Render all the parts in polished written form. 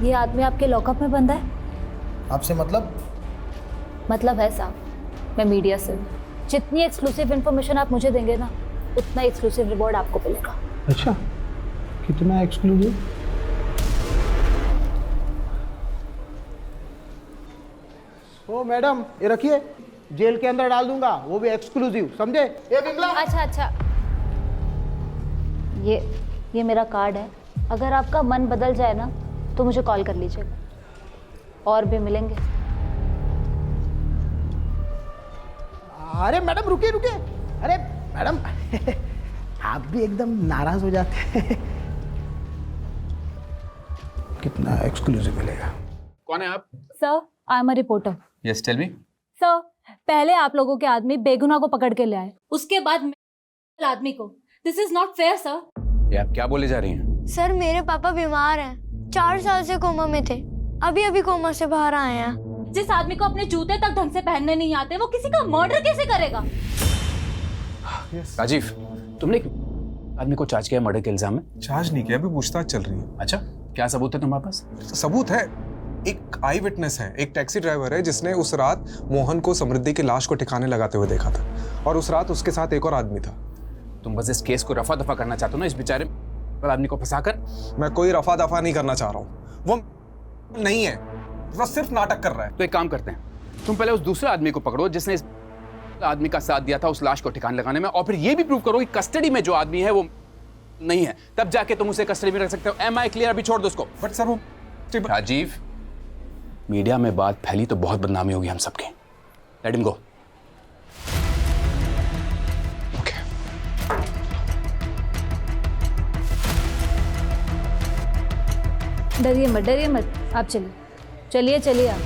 ये आदमी आपके लॉकअप में बंद है? आपसे मतलब? मतलब है साहब, मैं मीडिया से हूँ। जितनी एक्सक्लूसिव इन्फॉर्मेशन आप मुझे देंगे ना, उतना एक्सक्लूसिव रिवॉर्ड आपको मिलेगा। अच्छा, कितना एक्सक्लूसिव? ओ मैडम, ये रखिए, जेल के अंदर डाल दूंगा, वो भी एक्सक्लूसिव, समझे? ए बिमला। अच्छा, ये मेरा कार्ड है। अगर आपका मन बदल जाए ना तो मुझे कॉल कर लीजिएगा, और भी मिलेंगे। अरे मैडम रुकिए रुकिए, अरे मैडम आप भी एकदम नाराज हो जाते हैं। कितना एक्सक्लूसिव मिलेगा? कौन है आप? Sir, I am a reporter. Yes tell me. Sir, पहले आप लोगों के आदमी बेगुनाह को पकड़ के ले आए, उसके बाद आदमी को। This is not fair sir. ये आप क्या बोले जा रही हैं? सर मेरे पापा बीमार हैं, 4 साल से कोमा में थे, अभी अभी कोमा से बाहर आए हैं। जिस आदमी को अपने जूते तक ढंग से पहनने नहीं आते, वो किसी का मर्डर कैसे करेगा? राजीव, तुमने आदमी को चार्ज किया मर्डर के इल्जाम में? चार्ज नहीं किया, अभी पूछताछ चल रही है। अच्छा, क्या सबूत है तुम्हारे पास? सबूत है, एक आई विटनेस है, एक टैक्सी ड्राइवर है जिसने उस रात मोहन को समृद्धि की लाश को ठिकाने लगाते हुए देखा था, और उस रात उसके साथ एक और आदमी था। तुम बस इस केस को रफा दफा करना चाहते हो ना, इस बेचारे आदमी को फंसाकर? मैं कोई रफा दफा नहीं करना चाह रहा हूँ, वो नहीं है, वो सिर्फ नाटक कर रहा है। तो एक काम करते हैं, तुम पहले उस दूसरे आदमी को पकड़ो जिसने इस आदमी का साथ दिया था उस लाश को ठिकाने लगाने में, और फिर ये भी प्रूव करो कि कस्टडी में जो आदमी है वो नहीं है, तब जाके तुम उसे कस्टडी में रख सकते हो। Am I clear? अभी छोड़ दो उसको। बट सर वो राजीव, मीडिया में बात फैली तो बहुत बदनामी होगी हम सबके। Let him go. डरिए मत, आप चलिए आप।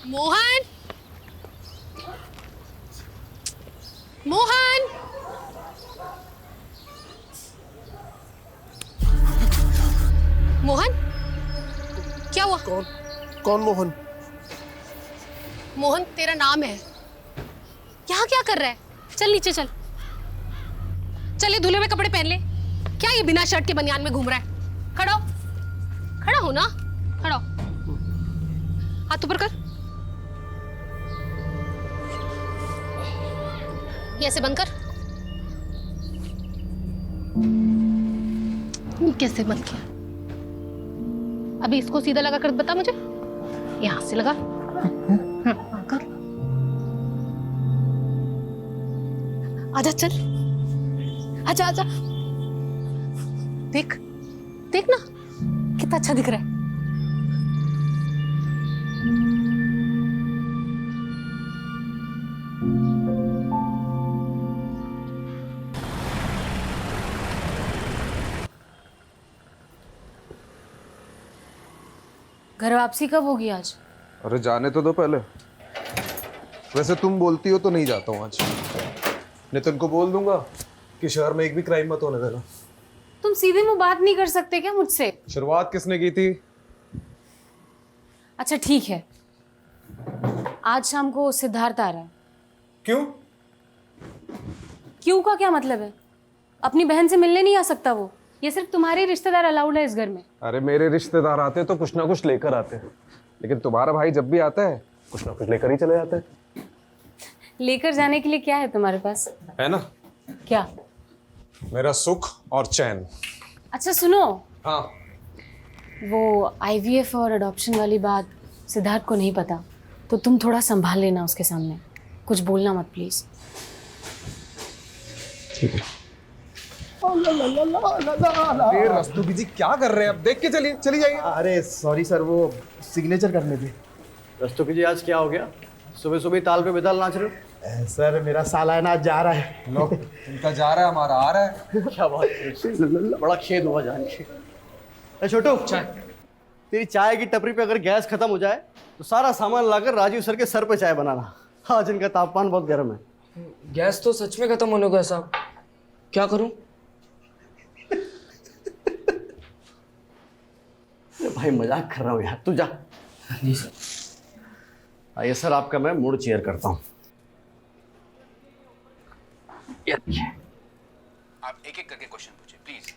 मोहन, मोहन, मोहन, क्या हुआ? कौन मोहन? मोहन तेरा नाम है। यहाँ क्या कर रहा है? चल नीचे चल, चल ये धुले हुए कपड़े पहन ले। क्या ये बिना शर्ट के बनियान में घूम रहा है? खड़ा हो, खड़ा हो ना, खड़ा हो, हाथ ऊपर कर, ये ऐसे बंद कर। कैसे बंद किया? अभी इसको सीधा लगा कर बता मुझे। यहां से लगा, कर। आजा चल, आजा आजा, देख देख ना कितना अच्छा दिख रहा है। घर वापसी कब होगी आज? अरे जाने तो दो पहले। वैसे तुम बोलती हो तो नहीं जाता हूँ आज। नितिन को बोल दूंगा कि शहर में एक भी क्राइम मत होने देना। तुम सीधे मुंह बात नहीं कर सकते क्या मुझसे? शुरुआत किसने की थी? अच्छा ठीक है, आज शाम को सिद्धार्थ आ रहा है। क्यों? क्यों का क्या मतलब है? अपनी बहन से मिलने नहीं आ सकता वो? ये सिर्फ तुम्हारे रिश्तेदार अलाउड है इस घर में। अरे मेरे रिश्तेदार आते तो कुछ ना कुछ लेकर आते हैं, लेकिन तुम्हारा भाई जब भी आता है कुछ ना कुछ लेकर ही चले जाते हैं। लेकर जाने के लिए क्या है तुम्हारे पास? है ना, क्या? मेरा सुख और चैन। अच्छा सुनो, हाँ, वो IVF और अडॉप्शन वाली बात सिद्धार्थ को नहीं पता, तो तुम थोड़ा संभाल लेना उसके सामने, कुछ बोलना मत प्लीज। ठीक है। अरे रस्तोगी जी क्या कर रहे हैं? अब देख के चलिए, चली जाइए। अरे सॉरी सर, वो सिग्नेचर करने थे। रस्तोगी जी आज क्या हो गया? सुबह सुबह ताल पे बेताल नाच रहे हो? सर मेरा सालाना आज जा रहा है। लो, इनका जा रहा है, हमारा आ रहा है। क्या बात है, बड़ा खेद हुआ जान के। ए छोटू, चाय। तेरी चाय की टपरी पे अगर गैस खत्म हो जाए तो सारा सामान लाकर राजीव सर के सर पे चाय बनाना। आज इनका तापमान बहुत गर्म है। गैस तो सच में खत्म होने को है साहब, क्या करूं? भाई मजाक कर रहा हूँ यार, तू जा। जी सर। आइए सर, आपका मैं मूड चेयर करता हूँ। आप एक एक करके क्वेश्चन पूछिए प्लीज।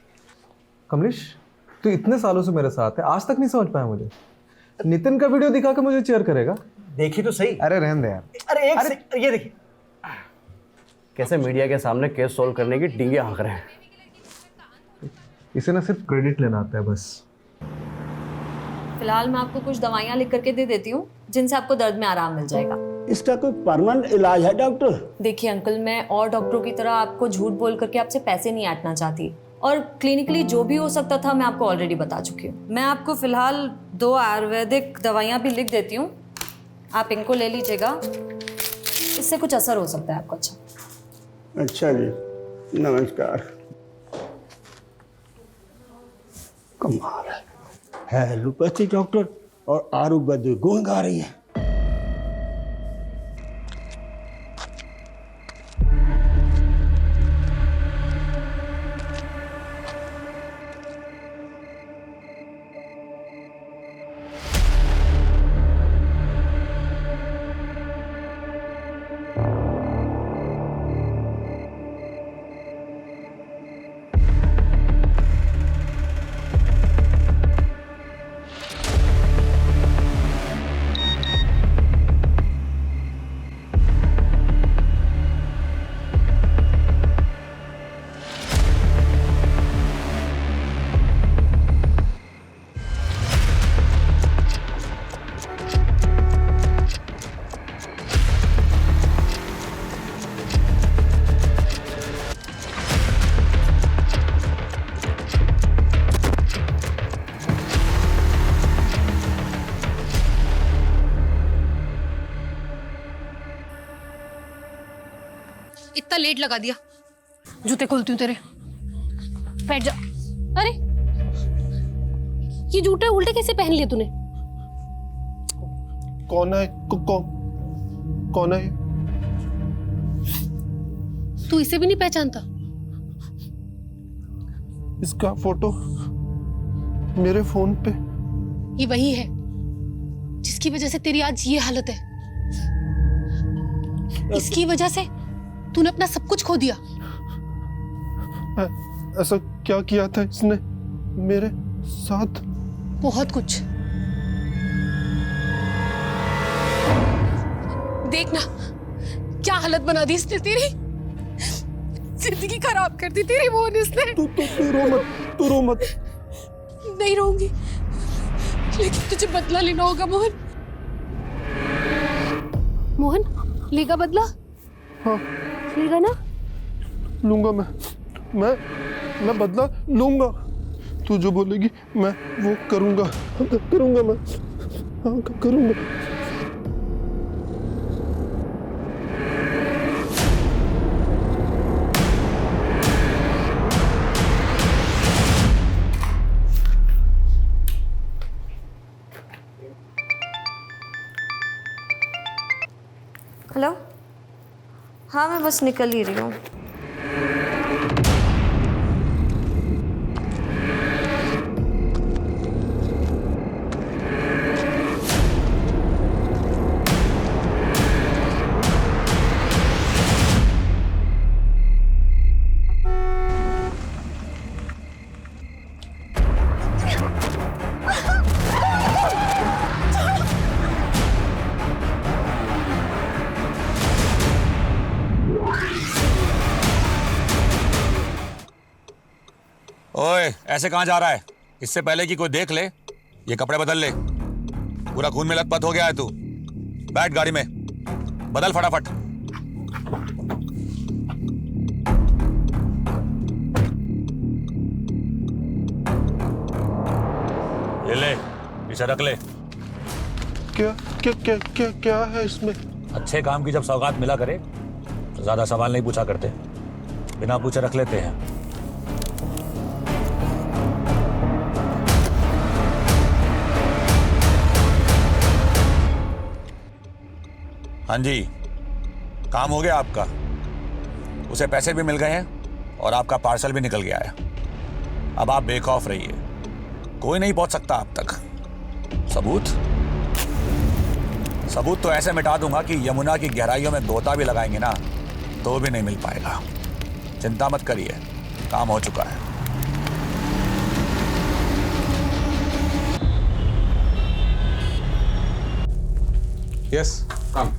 कमलेश, तू इतने सालों से मेरे साथ है, आज तक नहीं समझ पाया मुझे। नितिन का वीडियो दिखा के मुझे चेयर करेगा? देखी तो सही। अरे रहने दे यार। अरे ये देखिए कैसे मीडिया के सामने केस सोल्व करने की डींगे हाँक रहे हैं। इसे ना सिर्फ क्रेडिट लेना आता है बस। फिलहाल मैं आपको कुछ दवाइयाँ लिख करके दे देती हूँ जिनसे आपको दर्द में आराम मिल जाएगा। इसका कोई परमानेंट इलाज है डॉक्टर? देखिए अंकल, मैं और डॉक्टरों की तरह आपको झूठ बोल करके आपसे पैसे नहीं ऐंठना चाहती, और क्लिनिकली जो भी हो सकता था मैं आपको ऑलरेडी बता चुकी हूँ। मैं आपको फिलहाल 2 आयुर्वेदिक दवाइयाँ भी लिख देती हूँ, आप इनको ले लीजिएगा, इससे कुछ असर हो सकता है आपको। अच्छा जी, नमस्कार। कमाल है एलोपैथी डॉक्टर और आयुर्वेद गुण गा रही है। इतना लेट लगा दिया, जूते खोलती हूँ तेरे। बैठ जा। अरे ये जूते उल्टे कैसे पहन लिए तूने? कौन है? कौन है? तू इसे भी नहीं पहचानता? इसका फोटो मेरे फोन पे। ये वही है जिसकी वजह से तेरी आज ये हालत है। इसकी वजह से तूने अपना सब कुछ खो दिया। ऐसा क्या किया था इसने मेरे साथ? बहुत कुछ। देखना क्या हालत बना दी इसने तेरी, जिंदगी खराब कर दी तेरी मोहन इसने। तू रो मत। नहीं रहूंगी, लेकिन तुझे बदला लेना होगा मोहन। मोहन लेगा बदला? हाँ लेगा ना? लूंगा मैं बदला लूंगा। तू जो बोलेगी मैं वो करूंगा मैं। हाँ करूंगा। हेलो, हाँ मैं बस निकल ही रही हूँ। ऐसे कहाँ जा रहा है? इससे पहले कि कोई देख ले, ये कपड़े बदल ले। पूरा खून में लथपथ हो गया है तू। बैठ गाड़ी में, बदल फटाफट। ये ले, इसे रख ले। क्या क्या क्या क्या क्या है इसमें? अच्छे काम की जब सौगात मिला करे तो ज्यादा सवाल नहीं पूछा करते, बिना पूछे रख लेते हैं। हाँ जी, काम हो गया आपका। उसे पैसे भी मिल गए हैं और आपका पार्सल भी निकल गया है। अब आप बेखौफ रहिए, कोई नहीं पहुंच सकता आप तक। सबूत तो ऐसे मिटा दूंगा कि यमुना की गहराइयों में गोता भी लगाएंगे ना तो भी नहीं मिल पाएगा। चिंता मत करिए, काम हो चुका है। यस काम।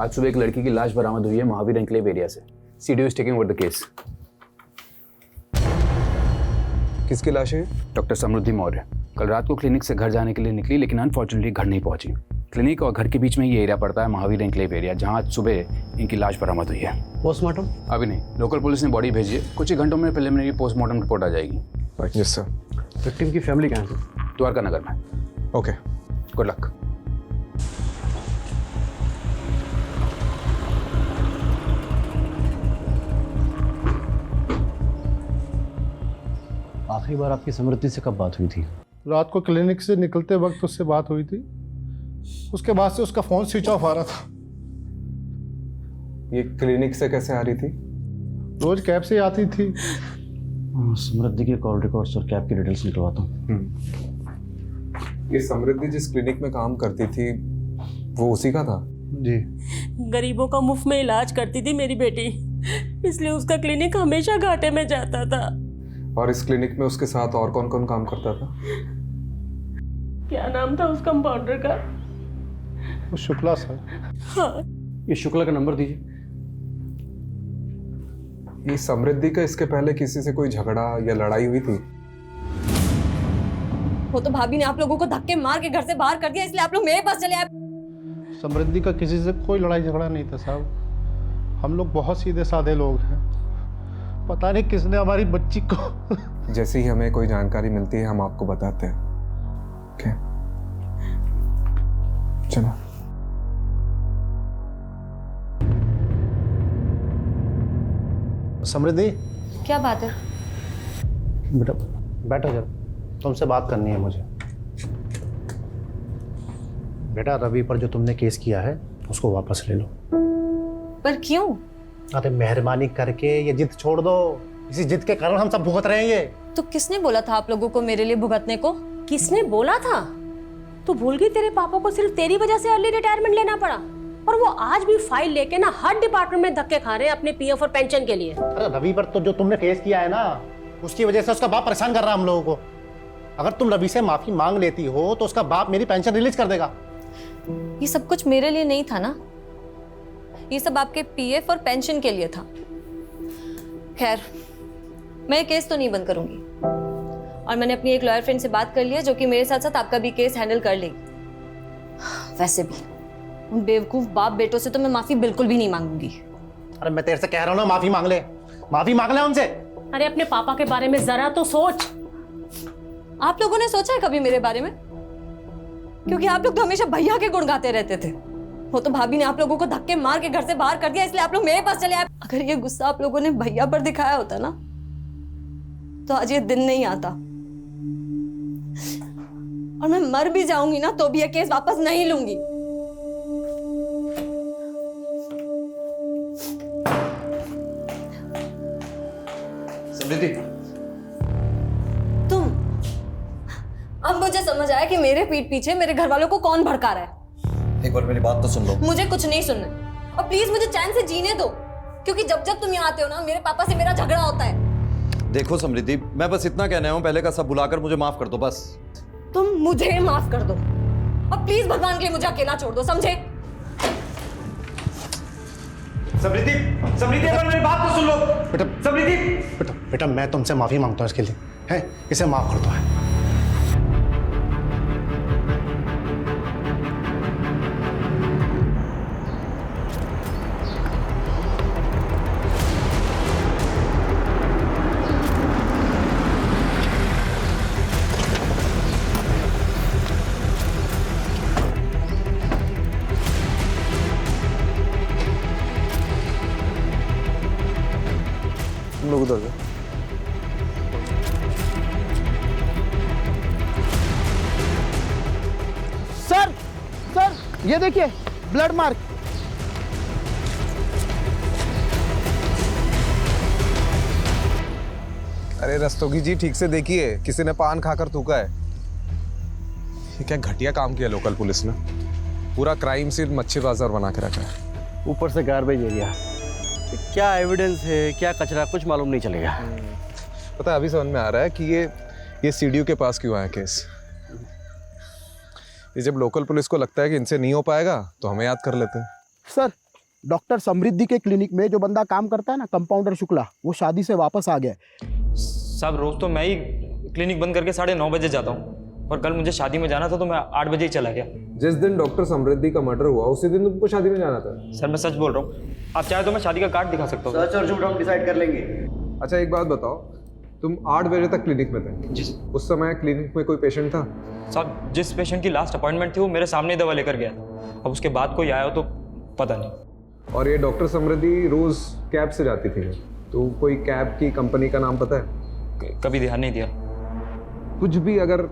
आज सुबह एक लड़की की लाश बरामद हुई है महावीर एन्क्लेव एरिया से। CDO is taking over the case. किसकी लाश है? डॉक्टर समृद्धि मौर्य कल रात को क्लिनिक से घर जाने के लिए निकली, लेकिन अनफॉर्चुनेटली घर नहीं पहुंची। क्लिनिक और घर के बीच में ये एरिया पड़ता है, महावीर एन्क्लेव एरिया, जहां आज सुबह इनकी लाश बरामद हुई है। पोस्टमार्टम अभी नहीं, लोकल पुलिस ने बॉडी भेजी है। कुछ ही घंटों में प्रिलिमिनरी पोस्टमार्टम रिपोर्ट आ जाएगी। Yes sir. विक्टिम की फैमिली कहाँ है? द्वारका नगर में। Okay, good luck. आखिरी बार आपकी समृद्धि से कब बात हुई थी? रात को क्लिनिक से निकलते वक्त उससे बात हुई थी। उसके बाद से उसका फोन स्विच ऑफ आ रहा था। ये क्लिनिक से कैसे आ रही थी? रोज कैब से आती थी। समृद्धि के कॉल रिकॉर्ड्स और कैब की डिटेल्स निकलवाता हूँ। ये समृद्धि जिस क्लिनिक में काम करती थी वो उसी का था? जी। गरीबों का मुफ्त में इलाज करती थी मेरी बेटी, इसलिए उसका क्लिनिक हमेशा घाटे में जाता था। और इस क्लिनिक में उसके साथ और कौन कौन काम करता था? क्या नाम था उस कंपाउंडर का? वो शुक्ला सर। हाँ। ये शुक्ला का नंबर दीजिए। ये समृद्धि का इसके पहले किसी से कोई झगड़ा या लड़ाई हुई थी? वो तो भाभी ने आप लोगों को धक्के मार के घर से बाहर कर दिया, इसलिए आप लोग मेरे पास चले आए। समृद्धि का किसी से कोई लड़ाई झगड़ा नहीं था साहब। हम लोग बहुत सीधे साधे लोग हैं। पता नहीं किसने हमारी बच्ची को जैसे ही हमें कोई जानकारी मिलती है हम आपको बताते हैं। ओके, चलो। समृद्धि, क्या बात है? बेटा बैठो जरा, तुमसे बात करनी है मुझे। बेटा रवि पर जो तुमने केस किया है उसको वापस ले लो। पर क्यों? अरे मेहरबानी करके ये जिद छोड़ दो। इसी जिद के कारण हम सब भुगत रहे हैं ये। तो किसने बोला था आप लोगों को मेरे लिए भुगतने को? किसने बोला था? तू भूल गई तेरे पापा को सिर्फ तेरी वजह से अर्ली रिटायरमेंट लेना पड़ा, और वो आज भी फाइल लेके ना हर डिपार्टमेंट में धक्के खा रहे हैं अपने पीएफ और पेंशन के लिए। अरे रवि पर तो जो तुमने केस किया है ना, उसकी वजह से उसका बाप परेशान कर रहा है हम लोगों को। अगर तुम रवि से माफी मांग लेती हो तो उसका बाप मेरी पेंशन रिलीज कर देगा। ये सब कुछ मेरे लिए नहीं था ना, ये सब आपके पीएफ और पेंशन के लिए था। खैर, मैं ये केस तो नहीं बंद करूंगी, और मैंने अपनी एक लॉयर फ्रेंड से बात कर लिया जो कि मेरे साथ साथ आपका भी केस हैंडल कर लेगी। वैसे भी उन बेवकूफ बाप बेटों से तो मैं माफी बिल्कुल भी नहीं मांगूंगी। अरे मैं तेरे से कह रहा हूं ना, माफी मांग ले उनसे। अरे अपने पापा के बारे में जरा तो सोच। आप लोगों ने सोचा है कभी मेरे बारे में? क्योंकि आप लोग तो हमेशा भैया के गुण गाते रहते थे। वो तो भाभी ने आप लोगों को धक्के मार के घर से बाहर कर दिया, इसलिए आप लोग मेरे पास चले आए। अगर ये गुस्सा आप लोगों ने भैया पर दिखाया होता ना तो आज ये दिन नहीं आता, और मैं मर भी जाऊंगी ना तो भी ये केस वापस नहीं लूंगी। समृद्धि, तुम, अब मुझे समझ आया कि मेरे पीठ पीछे मेरे घर वालों को कौन भड़का रहा है। एक बार मेरी बात तो सुन लो। मुझे कुछ नहीं सुनना, और प्लीज मुझे चैन से जीने दो, क्योंकि जब जब तुम यहाँ आते हो ना मेरे पापा से मेरा झगड़ा होता है। देखो समृद्धि, मैं बस इतना कहना हूँ, पहले का सब भुलाकर मुझे माफ कर दो बस। तुम मुझे माफ कर दो, और प्लीज भगवान के लिए मुझे अकेला छोड़ दो, समझे? समृद्धि, समृद्धि एक बार मेरी बात तो सुन लो। बेटा मैं तुमसे माफी मांगता हूँ इसके लिए। है, इसे माफ कर दो। है तुम लोग उधर जाओ। सर ये देखिए ब्लड मार्क। अरे रस्तोगी जी ठीक से देखिए, किसी ने पान खाकर थूका है। ये क्या घटिया काम किया लोकल पुलिस ने, पूरा क्राइम सीन मच्छी बाजार बना के रखा है। ऊपर से गार्बेज एरिया, क्या एविडेंस है क्या कचरा कुछ मालूम नहीं चलेगा। पता है अभी समझ में आ रहा है कि ये सीडीओ के पास क्यों आया केस। ये जब लोकल पुलिस को लगता है कि इनसे नहीं हो पाएगा तो हमें याद कर लेते हैं। सर डॉक्टर समृद्धि के क्लिनिक में जो बंदा काम करता है ना, कंपाउंडर शुक्ला, वो शादी से वापस आ गया। साहब रोज तो मैं ही क्लिनिक बंद करके 9:30 बजे जाता हूँ, और कल मुझे शादी में जाना था तो मैं 8 बजे ही चला गया। जिस दिन डॉक्टर समृद्धि का मर्डर हुआ उसी दिन तुमको शादी में जाना था। सर मैं सच बोल रहा हूँ, आप चाहे तो मैं शादी का कार्ड दिखा सकता हूँ। सच और झूठ हम डिसाइड कर लेंगे। अच्छा एक बात बताओ, तुम 8 बजे तक क्लिनिक में थे? जी। उस समय क्लिनिक में कोई पेशेंट था? साहब जिस पेशेंट की लास्ट अपॉइंटमेंट थी वो मेरे सामने दवा लेकर गया था, अब उसके बाद कोई आया हो तो पता नहीं। और ये डॉक्टर समृद्धि रोज कैब से जाती थी, तो कोई कैब की कंपनी का नाम पता है? कभी ध्यान नहीं दिया। कुछ भी अगर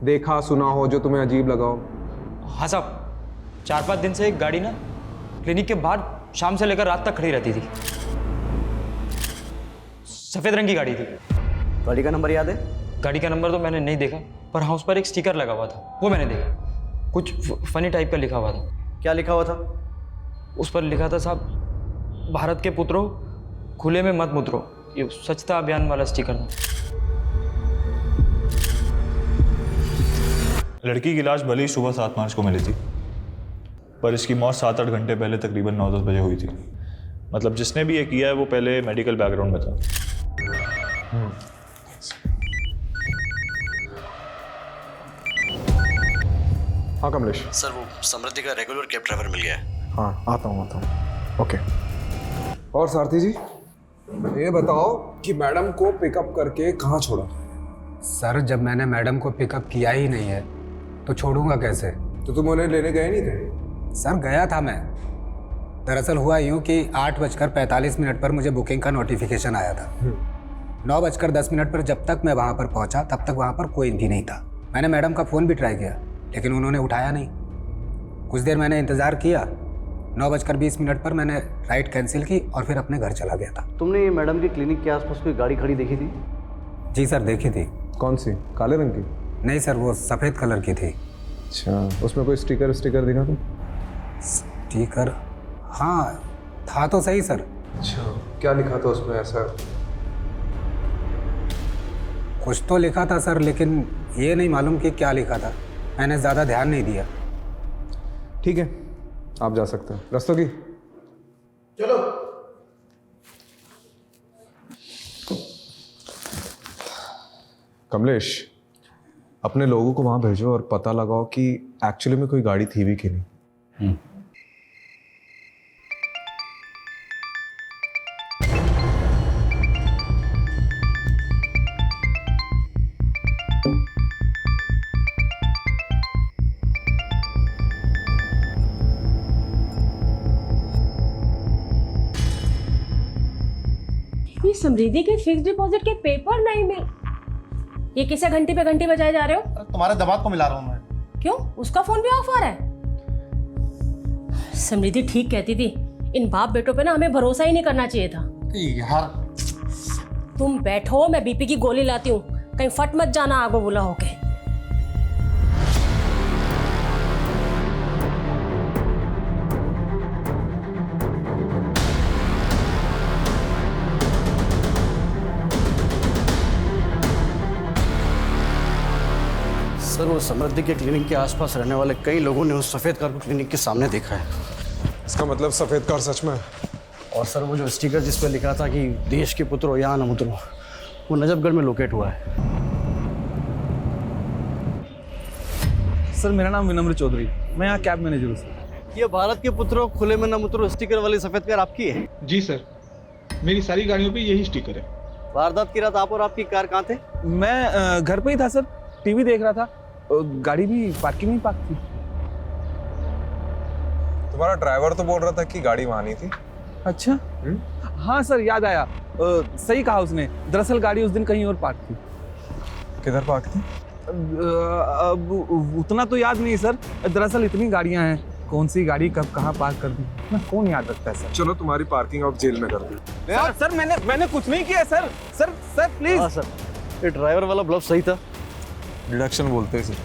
देखा सुना हो जो तुम्हें अजीब लगा हो? हाँ साहब 4-5 दिन से एक गाड़ी ना क्लिनिक के बाहर शाम से लेकर रात तक खड़ी रहती थी। सफेद रंग की गाड़ी थी। गाड़ी का नंबर याद है? गाड़ी का नंबर तो मैंने नहीं देखा, पर हाँ उस पर एक स्टिकर लगा हुआ था, वो मैंने देखा। कुछ फनी टाइप का लिखा हुआ था। क्या लिखा हुआ था? उस पर लिखा था साहब, भारत के पुत्रों खुले में मत मुतरो। ये स्वच्छता अभियान वाला स्टिकर था। लड़की की लाश भले ही सुबह 7 मार्च को मिली थी, पर इसकी मौत 7-8 घंटे पहले तकरीबन 9-10 बजे हुई थी। मतलब जिसने भी ये किया है वो पहले मेडिकल बैकग्राउंड में था। हाँ कमलेश। सर वो समृद्धि का रेगुलर कैब ड्राइवर मिल गया है। हाँ आता हूँ ओके। और सारथी जी ये बताओ कि मैडम को पिकअप करके कहाँ छोड़ा? सर जब मैंने मैडम को पिकअप किया ही नहीं है तो छोड़ूंगा कैसे? तो तुम उन्हें लेने गए नहीं थे? सर गया था मैं। दरअसल हुआ यूँ कि 8:45 पर मुझे बुकिंग का नोटिफिकेशन आया था। 9:10 पर जब तक मैं वहाँ पर पहुँचा तब तक वहाँ पर कोई भी नहीं था। मैंने मैडम का फ़ोन भी ट्राई किया लेकिन उन्होंने उठाया नहीं। कुछ देर मैंने इंतज़ार किया, 9:20 पर मैंने राइड कैंसिल की और फिर अपने घर चला गया था। तुमने मैडम के क्लिनिक के आसपास कोई गाड़ी खड़ी देखी थी? जी सर देखी थी। कौन सी? काले रंग की? नहीं सर वो सफ़ेद कलर की थी। अच्छा उसमें कोई स्टिकर दिखा तुम? स्टिकर हाँ था तो सही सर। अच्छा क्या लिखा था उसमें ऐसा? कुछ तो लिखा था सर लेकिन ये नहीं मालूम कि क्या लिखा था, मैंने ज़्यादा ध्यान नहीं दिया। ठीक है आप जा सकते हैं। रस्तोगी चलो। कमलेश अपने लोगों को वहां भेजो और पता लगाओ कि एक्चुअली में कोई गाड़ी थी भी कि नहीं। ये समृद्धि के फिक्स डिपॉजिट के पेपर नहीं मिल। ये किसे घंटी पे घंटी बजाए जा रहे हो? तुम्हारे दबाव को मिला रहा हूँ मैं। क्यों उसका फोन भी ऑफ आ रहा है? समृद्धि ठीक कहती थी, इन बाप बेटों पे ना हमें भरोसा ही नहीं करना चाहिए था। यार तुम बैठो मैं बीपी की गोली लाती हूँ, कहीं फट मत जाना आगो बुला होके। सर वो समृद्धि के क्लिनिक के आसपास रहने वाले कई लोगों ने उस सफ़ेद कार को क्लिनिक के सामने देखा है। इसका मतलब सफ़ेद कार सच में है? और सर वो जो स्टिकर जिस पर लिखा था कि देश के पुत्रों यहाँ न उतरो, वो नजफगढ़ में लोकेट हुआ है। सर मेरा नाम विनम्र चौधरी, मैं यहाँ कैब मैनेजर हूँ सर। ये भारत के पुत्रों खुले में न उतरो स्टिकर वाली सफेद कार आपकी है? जी सर, मेरी सारी गाड़ियों पे यही स्टिकर है। वारदात की रात आप और आपकी कार कहाँ थे? मैं घर पे ही था सर, टीवी देख रहा था, गाड़ी भी पार्किंग में पार्क थी। तुम्हारा ड्राइवर तो बोल रहा था कि गाड़ी वहां नहीं थी। अच्छा हाँ सर, याद आया, सही कहा उसने। दरअसल गाड़ी उस दिन कहीं और पार्क थी। किधर पार्क थी? अब उतना तो याद नहीं सर, दरअसल इतनी गाड़ियां हैं, कौन सी गाड़ी कब कहाँ पार्क कर दी ना, कौन याद रखता है सर। चलो तुम्हारी पार्किंग अब जेल में कर दी। सर मैंने कुछ नहीं किया सर। Sir please. हाँ सर, ये ड्राइवर वाला ब्लफ सही था। डिडक्शन बोलते हैं सर।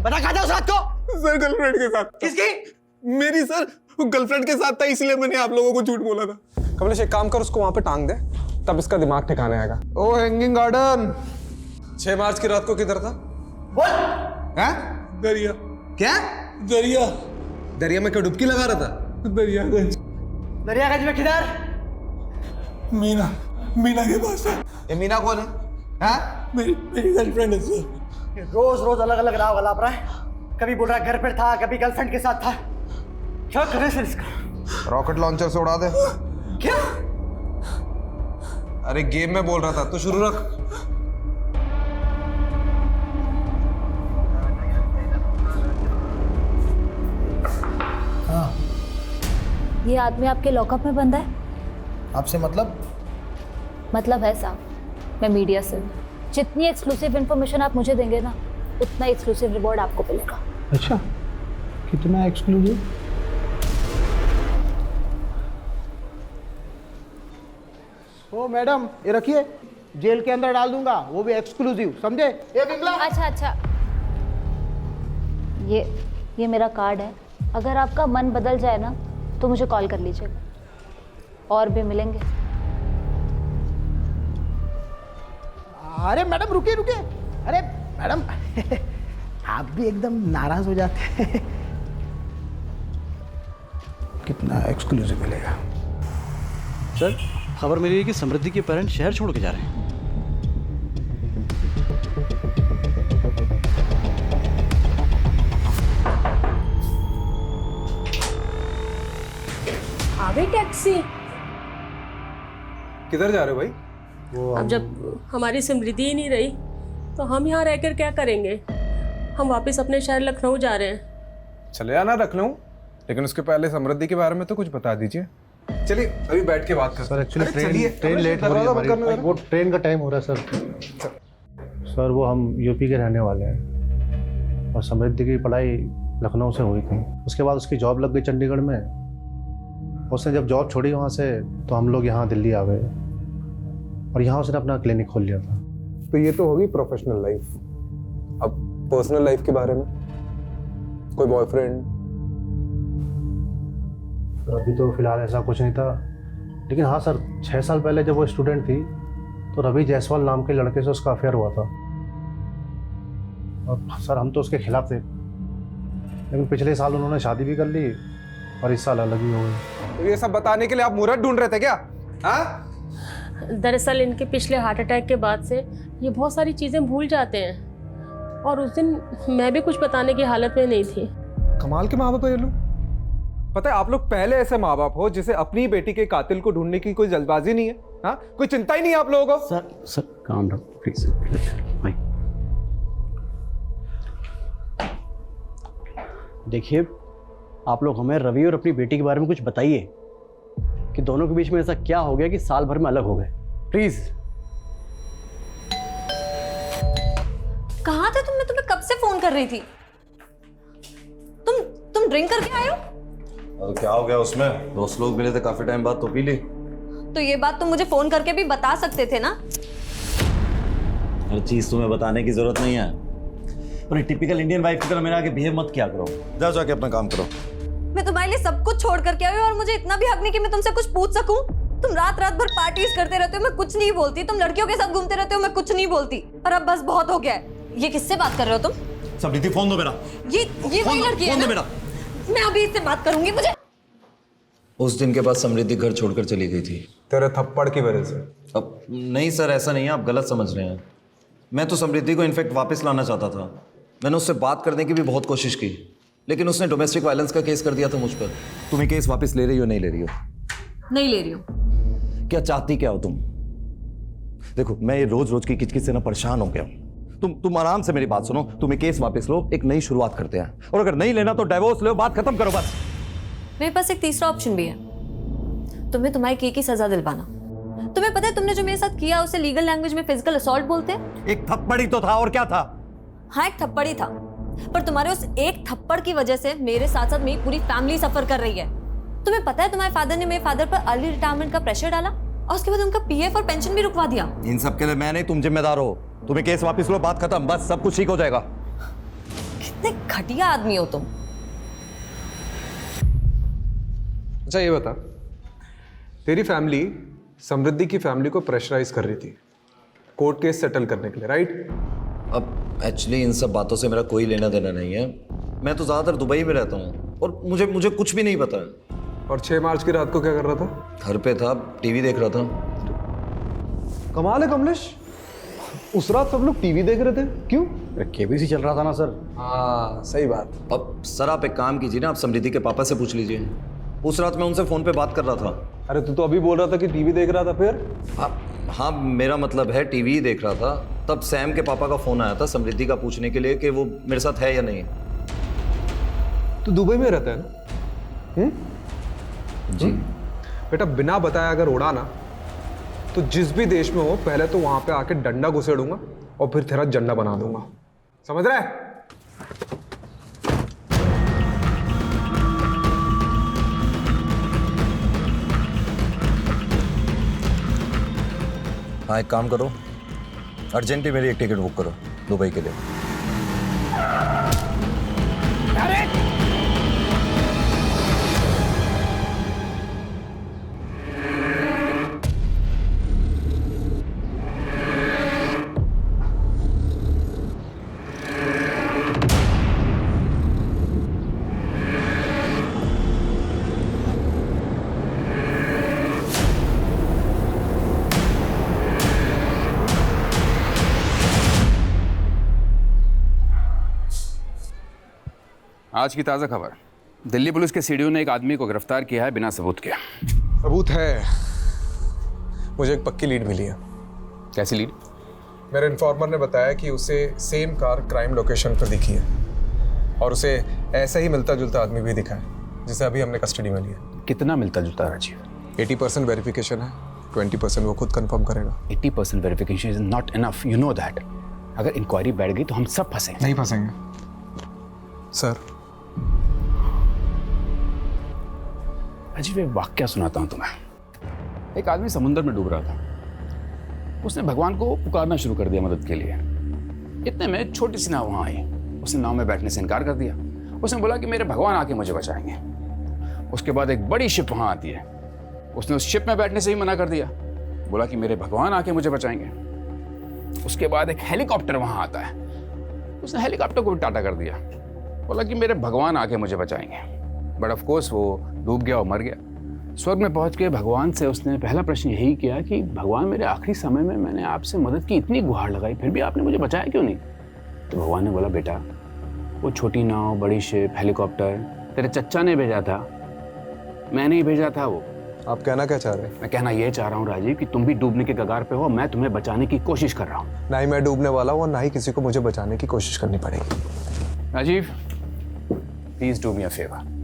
बता कहाँ था उस रात को? सर गर्लफ्रेंड के साथ। किसकी? मेरी सर, गर्लफ्रेंड के साथ था, इसलिए मैंने आप लोगों को झूठ बोला था। कमलेश एक काम कर, उसको वहां पे टांग दे, तब इसका दिमाग ठिकाने आएगा। ओ हैंगिंग गार्डन 6 मार्च की रात को किधर था? बोल। हैं? दरिया। क्या? दरिया। दरिया में क्या डुबकी लगा रहा था? दरियागंज। दरियागंज में किधर? मीना के पास था। ये मीना कौन है? हाँ? मेरी गर्लफ्रेंड है सर। रोज रोज अलग अलग राव गलाप रहा है, कभी बोल रहा है घर पर था, कभी गर्लफ्रेंड के साथ था। क्या करे सर इसका? रॉकेट लॉन्चर से उड़ा दे। क्या? अरे गेम में बोल रहा था, तो शुरू रख। हाँ। ये आदमी आपके लॉकअप में बंद है? आपसे मतलब? मतलब है साहब, मैं मीडिया से हूँ। जितनी एक्सक्लूसिव इन्फॉर्मेशन आप मुझे देंगे ना, उतना एक्सक्लूसिव रिवॉर्ड आपको मिलेगा। अच्छा, कितना एक्सक्लूसिव? ओ मैडम, ये रखिए, जेल के अंदर डाल दूंगा, वो भी एक्सक्लूसिव, समझे? ये बिमला। अच्छा, ये मेरा कार्ड है, अगर आपका मन बदल जाए ना तो मुझे कॉल कर लीजिएगा, और भी मिलेंगे। अरे मैडम रुकिए, अरे मैडम आप भी एकदम नाराज हो जाते हैं। कितना एक्सक्लूसिव मिलेगा? सर खबर मिली है कि समृद्धि के पेरेंट्स शहर छोड़ के जा रहे हैं। आवे टैक्सी। किधर जा रहे हो भाई? अब जब हमारी समृद्धि ही नहीं रही तो हम यहाँ रहकर क्या करेंगे? हम वापस अपने शहर लखनऊ जा रहे हैं। चले आना लखनऊ, लेकिन उसके पहले समृद्धि के बारे में तो कुछ बता दीजिए। चलिए अभी बैठ के बात करते हैं। सर एक्चुअली ट्रेन लेट हो रही है हमारी, वो ट्रेन का टाइम हो रहा है सर। सर वो हम यूपी के रहने वाले हैं और समृद्धि की पढ़ाई लखनऊ से हुई थी, उसके बाद उसकी जॉब लग गई चंडीगढ़ में। उसने जब जॉब छोड़ी वहाँ से तो हम लोग यहाँ दिल्ली आ गए और यहाँ उसने अपना क्लिनिक खोल लिया था। तो ये तो होगी प्रोफेशनल लाइफ। अब पर्सनल लाइफ के बारे में, कोई बॉयफ्रेंड? अभी तो फिलहाल ऐसा कुछ नहीं था, लेकिन हाँ सर 6 साल पहले जब वो स्टूडेंट थी तो रवि जायसवाल नाम के लड़के से उसका अफेयर हुआ था। और सर हम तो उसके खिलाफ थे, लेकिन पिछले साल उन्होंने शादी भी कर ली और इस साल अलग ही हो गई। तो ये सब बताने के लिए आप मुहूर्त ढूंढ रहे थे क्या? हाँ? दरअसल इनके पिछले हार्ट अटैक के बाद से ये बहुत सारी चीज़ें भूल जाते हैं, और उस दिन मैं भी कुछ बताने की हालत में नहीं थी। कमाल के माँ बाप है ये लोग। पता है आप लोग पहले ऐसे माँ बाप हो जिसे अपनी बेटी के कातिल को ढूंढने की कोई जल्दबाजी नहीं है। हाँ, कोई चिंता ही नहीं है आप लोगों को। Sir calm down please. देखिए आप लोग हमें रवि और अपनी बेटी के बारे में कुछ बताइए कि दोनों के बीच में ऐसा क्या हो गया कि साल भर में अलग हो गए, प्लीज। कहाँ थे तुम? मैं तुम्हें कब से फोन कर रही थी। तुम ड्रिंक करके आए हो? क्या हो गया उसमें? दोस्त लोग मिले थे काफी टाइम बाद, तो पी ली। तो ये बात तुम मुझे फोन करके भी बता सकते थे ना। हर चीज तुम्हें बताने की जरूरत नहीं है, पर टिपिकल इंडियन वाइफ की तरह मेरे आगे बिहेव मत किया करो। जाओ जाके अपना काम करो। मैं तुम्हारे लिए सब कुछ छोड़ करके आई हूँ और मुझे इतना भी हक नहीं कि मैं तुमसे कुछ पूछ सकूं। तुम रात रात भर पार्टीज करते रहते हो, मैं कुछ नहीं बोलती। तुम लड़कियों के साथ घूमते रहते हो, मैं कुछ नहीं बोलती। पर अब बस बहुत हो गया है। ये किससे बात कर रहे हो तुम? समृद्धि फोन दो मेरा। ये वही लड़की है ना? मेरा। मैं अभी इससे बात करूंगी। मुझे उस दिन के बाद समृद्धि घर छोड़कर चली गई थी। तेरे थप्पड़ की वजह से? अब नहीं सर, ऐसा नहीं है, आप गलत समझ रहे हैं। मैं तो समृद्धि को इनफैक्ट वापस लाना चाहता था। मैंने उससे बात करने की भी बहुत कोशिश की, लेकिन उसने डोमेस्टिक वायलेंस का केस कर दिया था मुझ पर। तुम्हें केस वापस ले रही हो नहीं ले रही हो? नहीं ले रही हूँ। क्या चाहती क्या हो तुम? देखो मैं ये रोज रोज की किचकिच से ना परेशान हो गया। तुम आराम से मेरी बात सुनो। तुम्हें केस वापस लो, एक नई शुरुआत करते हैं, और अगर नहीं लेना तो डिवोर्स लो, बात खत्म करो बस। मेरे पास एक तीसरा ऑप्शन भी है, तुम्हें तुम्हारे किए की सजा दिलवाना। तुम्हें पता है तुमने जो मेरे साथ किया उसे लीगल लैंग्वेज में फिजिकल असॉल्ट बोलते हैं। एक थप्पड़ ही तो था, और क्या था? हाँ एक थप्पड़ ही था, पर तुम्हारे उस एक थप्पड़ की वजह से मेरे साथ साथ मेरी पूरी फैमिली सफर कर रही है। तुम्हें पता है तुम्हारे फादर ने मेरे फादर पर अर्ली रिटायरमेंट का प्रेशर डाला और उसके बाद उनका पीएफ और पेंशन भी रुकवा दिया। इन सब के लिए मैं नहीं, तुम जिम्मेदार हो। तुम्हें केस वापस लो, बात खत्म, बस सब कुछ ठीक हो जाएगा। कितने घटिया आदमी हो तुम। अच्छा ये बता, तेरी फैमिली समृद्धि की फैमिली को प्रेशराइज कर रही थी कोर्ट केस सेटल करने के लिए, राइट? अब एक्चुअली इन सब बातों से मेरा कोई लेना देना नहीं है। मैं तो ज़्यादातर दुबई में रहता हूँ और मुझे कुछ भी नहीं पता है। और 6 मार्च की रात को क्या कर रहा था? घर पे था, टीवी देख रहा था। कमाल है कमलेश, उस रात सब लोग टीवी देख रहे थे, क्यों? केबीसी चल रहा था ना सर। हाँ सही बात। अब सर आप एक काम कीजिए ना, आप समृद्धि के पापा से पूछ लीजिए। उस रात मैं उनसे फोन पे बात कर रहा था। अरे तू तो अभी बोल रहा था कि टीवी देख रहा था, फिर? हाँ मेरा मतलब है टीवी ही देख रहा था। तब सैम के पापा का फोन आया था समृद्धि का पूछने के लिए कि वो मेरे साथ है या नहीं। तू दुबई में रहता है ना? जी बेटा, बिना बताया अगर उड़ा ना तो जिस भी देश में हो पहले तो वहां पे आके डंडा घुसेड़ूंगा और फिर तेरा झंडा बना दूंगा, समझ रहा है? हाँ एक काम करो, अर्जेंटली मेरी एक टिकट बुक करो दुबई के लिए। आज की ताज़ा खबर, दिल्ली पुलिस के सीडीओ ने एक आदमी को गिरफ्तार किया है बिना सबूत के। सबूत है, मुझे एक पक्की लीड मिली है। कैसी लीड? मेरे इन्फॉर्मर ने बताया कि उसे सेम कार क्राइम लोकेशन पर दिखी है और उसे ऐसा ही मिलता जुलता आदमी भी दिखा है जिसे अभी हमने कस्टडी में लिया। कितना मिलता जुलता है राजीव? 80% वेरिफिकेशन है, 20% वो खुद कंफर्म करेगा। 80% verification is not enough, you know that. अगर इंक्वायरी बैठ गई तो हम सब फंसेंगे। नहीं फंसेंगे सर। अजीब एक वाक्या सुनाता हूं तुम्हें। एक आदमी समुद्र में डूब रहा था। उसने भगवान को पुकारना शुरू कर दिया मदद के लिए। इतने में छोटी सी नाव वहां आई। उसने नाव में बैठने से इनकार कर दिया। उसने बोला कि मेरे भगवान आके मुझे बचाएंगे। उसके बाद एक बड़ी शिप वहां आती है। उसने उस शिप में बैठने से ही मना कर दिया, बोला कि मेरे भगवान आके मुझे बचाएंगे। उसके बाद एक हेलीकॉप्टर वहां आता है। उसने हेलीकॉप्टर को भी टाटा कर दिया, बोला कि मेरे भगवान आके मुझे बचाएंगे। बट ऑफ कोर्स वो डूब गया और मर गया। स्वर्ग में पहुंच के भगवान से उसने पहला प्रश्न यही किया कि भगवान मेरे आखिरी समय में मैंने आपसे मदद की इतनी गुहार लगाई, फिर भी आपने मुझे बचाया क्यों नहीं? तो भगवान ने बोला, बेटा वो छोटी नाव, बड़ी शिप, हेलीकॉप्टर तेरे चच्चा ने भेजा था, मैंने ही भेजा था। वो आप कहना क्या चाह रहे हैं? मैं कहना ये चाह रहा हूँ राजीव कि तुम भी डूबने के कगार पे हो। मैं तुम्हें बचाने की कोशिश कर रहा हूँ। ना ही मैं डूबने वाला हूँ और ना ही किसी को मुझे बचाने की कोशिश करनी पड़ेगी। Rajiv please do me a favour.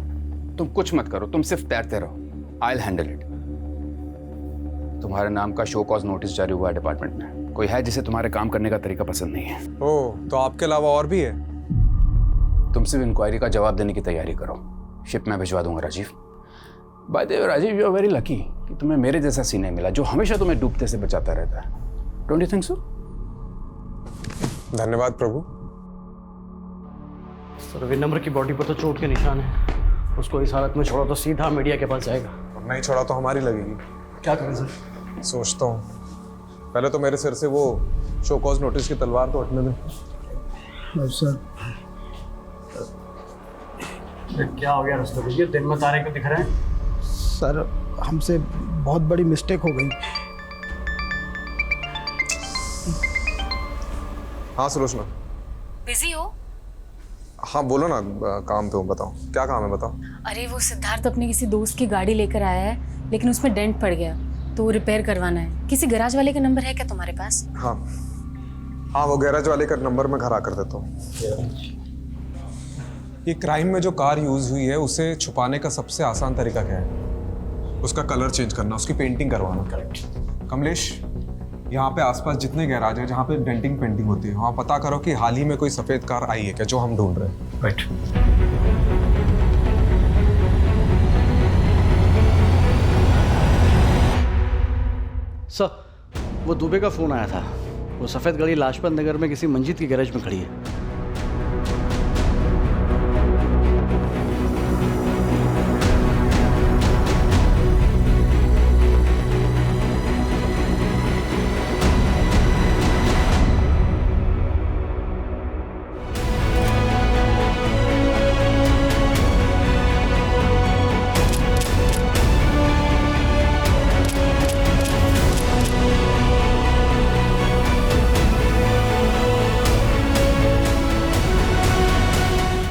तुम कुछ मत करो, तुम सिर्फ तैरते रहो। I will handle it. तुम्हारे नाम का शो कॉज नोटिस जारी हुआ है डिपार्टमेंट में। कोई है जिसे तुम्हारे काम करने का तरीका पसंद नहीं है। ओह, तो आपके अलावा और भी है? तुम सिर्फ इंक्वायरी का जवाब देने की तैयारी करो। शिप में भिजवा दूंगा Rajiv. By the way Rajiv, you are very lucky कि तुम्हें मेरे जैसा सीने मिला जो हमेशा तुम्हें डूबते से बचाता रहता है। Don't you think so? धन्यवाद प्रभु। सर विनम्र की बॉडी पर तो चोट के निशान है। उसको इस हालत में छोड़ा तो सीधा मीडिया के पास जाएगा। और नहीं छोड़ा तो हमारी लगेगी। क्या करें सर? सोचता हूँ, पहले तो मेरे सिर से वो शो कॉज नोटिस की तलवार तो हटने दे। सर क्या हो गया रास्ते में? दिन में तारे क्यों दिख रहे हैं? सर हमसे बहुत बड़ी मिस्टेक हो गई। हाँ सुलोचना। बिजी हो? हाँ बोलो ना, काम पे हूँ, बताओ क्या काम है, बताओ। अरे वो सिद्धार्थ अपने किसी दोस्त की गाड़ी लेकर आया है, लेकिन उसमें डेंट पड़ गया तो वो रिपेयर करवाना है। किसी गैराज वाले का नंबर है क्या तुम्हारे पास? हाँ हाँ, वो गैराज वाले का नंबर मैं घर आकर देता हूँ। ये क्राइम में जो कार यूज हुई है उसे छुपाने का सबसे आसान तरीका क्या है? उसका कलर चेंज करना, उसकी पेंटिंग करवाना। करेक्ट। कमलेश, यहाँ पे आसपास जितने गैराज हैं जहाँ पे डेंटिंग पेंटिंग होती है, वहाँ पता करो कि हाल ही में कोई सफेद कार आई है क्या, जो हम ढूंढ रहे हैं। राइट। सर, वो दुबे का फोन आया था। वो सफेद गाड़ी लाजपत नगर में किसी मंजिल के गैराज में खड़ी है।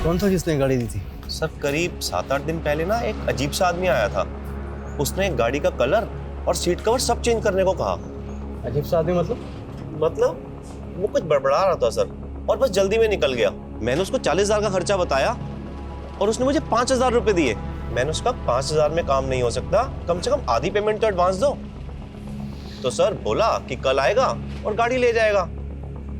कौन सा जिसने गाड़ी दी थी? सर करीब 7-8 दिन पहले ना एक अजीब सा आदमी आया था। उसने गाड़ी का कलर और सीट कवर सब चेंज करने को कहा। अजीब सा आदमी मतलब? मतलब वो कुछ बड़बड़ा रहा था सर, और बस जल्दी में निकल गया। मैंने उसको 40,000 का खर्चा बताया और उसने मुझे 5,000 रुपए दिए। मैंने उसका 5,000 में काम नहीं हो सकता, कम से कम आधी पेमेंट तो एडवांस दो। तो सर बोला कि कल आएगा और गाड़ी ले जाएगा।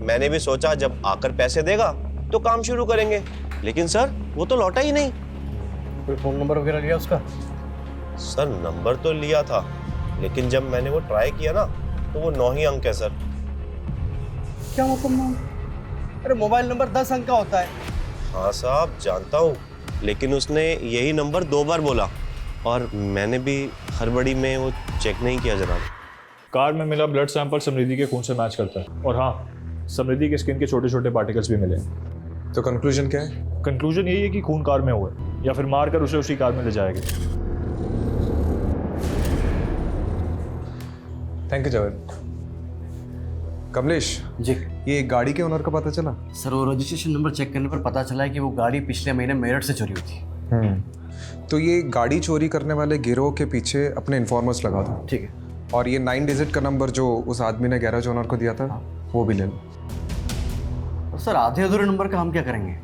मैंने भी सोचा जब आकर पैसे देगा तो काम शुरू करेंगे, लेकिन सर वो तो लौटा ही नहीं। कोई फोन नंबर वगैरह लिया उसका? सर नंबर तो लिया था, लेकिन जब मैंने वो ट्राई किया ना तो वो 9 ही अंक है सर। क्या मतलब 9? अरे मोबाइल नंबर 10 अंक का होता है। हाँ साहब जानता हूँ, लेकिन उसने यही नंबर 2 बार बोला और मैंने भी हड़बड़ी में वो चेक नहीं किया जनाब। कार में मिला ब्लड सैंपल समृद्धि के खून से मैच करता है, और हाँ समृद्धि के स्किन के छोटे छोटे पार्टिकल्स भी मिले। तो कंक्लूजन क्या है? कंक्लूजन यही है कि खून कार में हुआ है, या फिर मारकर उसे उसी कार में ले जाएंगे। Thank you Javed. कमलेश जी, ये गाड़ी के ओनर का पता चला? सर वो रजिस्ट्रेशन नंबर चेक करने पर पता चला है कि वो गाड़ी पिछले महीने मेरठ से चोरी हुई थी। तो ये गाड़ी चोरी करने वाले गिरोह के पीछे अपने इन्फॉर्मर्स लगा दो। ठीक है। और ये 9 डिजिट का नंबर जो उस आदमी ने गैराज ओनर को दिया था, वो भी ले लो। सर आधे अधूरे नंबर का हम क्या करेंगे?